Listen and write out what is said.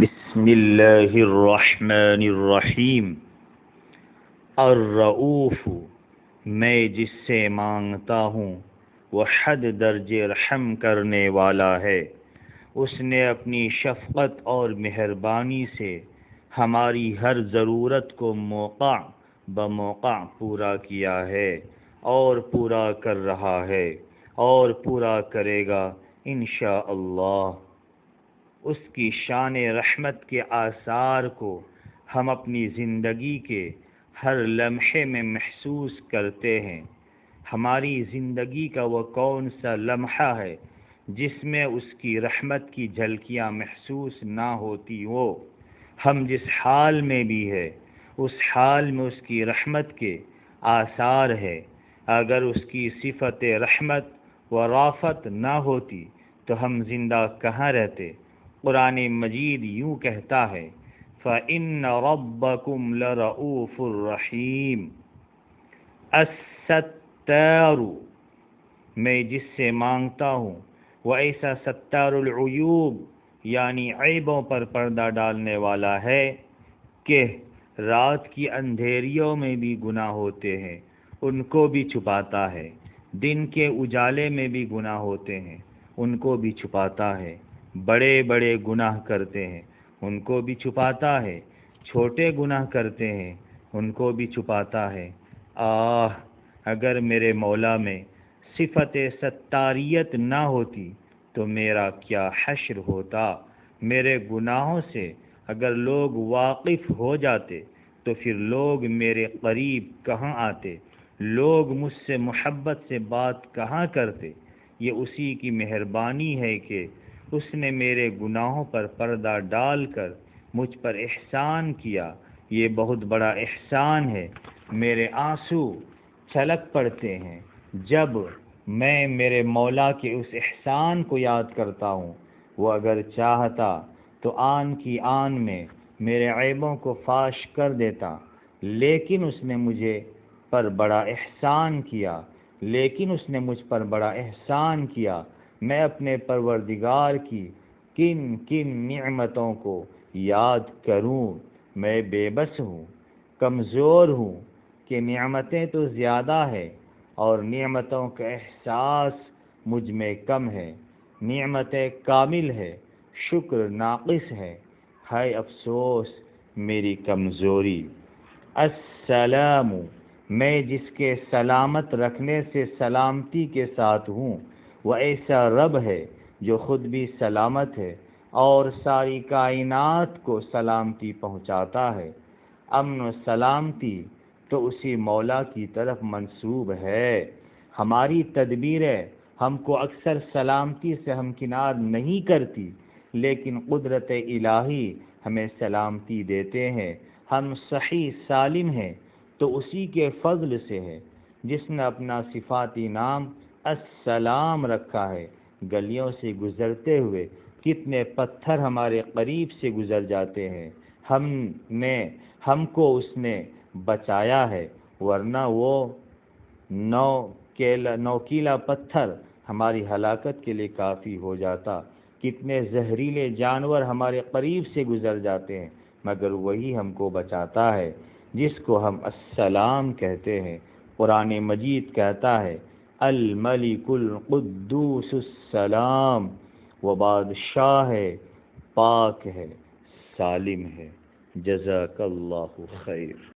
بسم اللہ الرحمن الرحیم۔ الرؤوف، میں جس سے مانگتا ہوں وہ حد درجے رحم کرنے والا ہے۔ اس نے اپنی شفقت اور مہربانی سے ہماری ہر ضرورت کو موقع بموقع پورا کیا ہے اور پورا کر رہا ہے اور پورا کرے گا انشاءاللہ۔ اس کی شان رحمت کے آثار کو ہم اپنی زندگی کے ہر لمحے میں محسوس کرتے ہیں۔ ہماری زندگی کا وہ کون سا لمحہ ہے جس میں اس کی رحمت کی جھلکیاں محسوس نہ ہوتی ہو؟ ہم جس حال میں بھی ہے اس حال میں اس کی رحمت کے آثار ہے۔ اگر اس کی صفت رحمت و رافت نہ ہوتی تو ہم زندہ کہاں رہتے؟ قرآن مجید یوں کہتا ہے فَإِنَّ رَبَّكُمْ لَرَؤُوفٌ رَحِيمٌ۔ الستار، میں جس سے مانگتا ہوں وہ ایسا ستار العیوب یعنی عیبوں پر پردہ ڈالنے والا ہے کہ رات کی اندھیریوں میں بھی گناہ ہوتے ہیں ان کو بھی چھپاتا ہے، دن کے اجالے میں بھی گناہ ہوتے ہیں ان کو بھی چھپاتا ہے، بڑے بڑے گناہ کرتے ہیں ان کو بھی چھپاتا ہے، چھوٹے گناہ کرتے ہیں ان کو بھی چھپاتا ہے۔ اگر میرے مولا میں صفت ستاریت نہ ہوتی تو میرا کیا حشر ہوتا؟ میرے گناہوں سے اگر لوگ واقف ہو جاتے تو پھر لوگ میرے قریب کہاں آتے، لوگ مجھ سے محبت سے بات کہاں کرتے؟ یہ اسی کی مہربانی ہے کہ اس نے میرے گناہوں پر پردہ ڈال کر مجھ پر احسان کیا۔ یہ بہت بڑا احسان ہے۔ میرے آنسو چھلک پڑتے ہیں جب میں میرے مولا کے اس احسان کو یاد کرتا ہوں۔ وہ اگر چاہتا تو آن کی آن میں میرے عیبوں کو فاش کر دیتا، لیکن اس نے مجھے پر بڑا احسان کیا، مجھ پر بڑا احسان کیا۔ میں اپنے پروردگار کی کن کن نعمتوں کو یاد کروں؟ میں بے بس ہوں، کمزور ہوں کہ نعمتیں تو زیادہ ہے اور نعمتوں کا احساس مجھ میں کم ہے۔ نعمتیں کامل ہے، شکر ناقص ہے، ہائے افسوس میری کمزوری۔ السلام، میں جس کے سلامت رکھنے سے سلامتی کے ساتھ ہوں، وہ ایسا رب ہے جو خود بھی سلامت ہے اور ساری کائنات کو سلامتی پہنچاتا ہے۔ امن و سلامتی تو اسی مولا کی طرف منسوب ہے۔ ہماری تدبیریں ہم کو اکثر سلامتی سے ہمکنار نہیں کرتی، لیکن قدرت الہی ہمیں سلامتی دیتے ہیں۔ ہم صحیح سالم ہیں تو اسی کے فضل سے ہے جس نے اپنا صفاتی نام السلام رکھا ہے۔ گلیوں سے گزرتے ہوئے کتنے پتھر ہمارے قریب سے گزر جاتے ہیں، ہم کو اس نے بچایا ہے، ورنہ وہ نوکیلا پتھر ہماری ہلاکت کے لیے کافی ہو جاتا۔ کتنے زہریلے جانور ہمارے قریب سے گزر جاتے ہیں مگر وہی ہم کو بچاتا ہے جس کو ہم السلام کہتے ہیں۔ قرآن مجید کہتا ہے الملک القدوس السلام، وہ بادشاہ ہے، پاک ہے، سالم ہے۔ جزاک اللہ خیر۔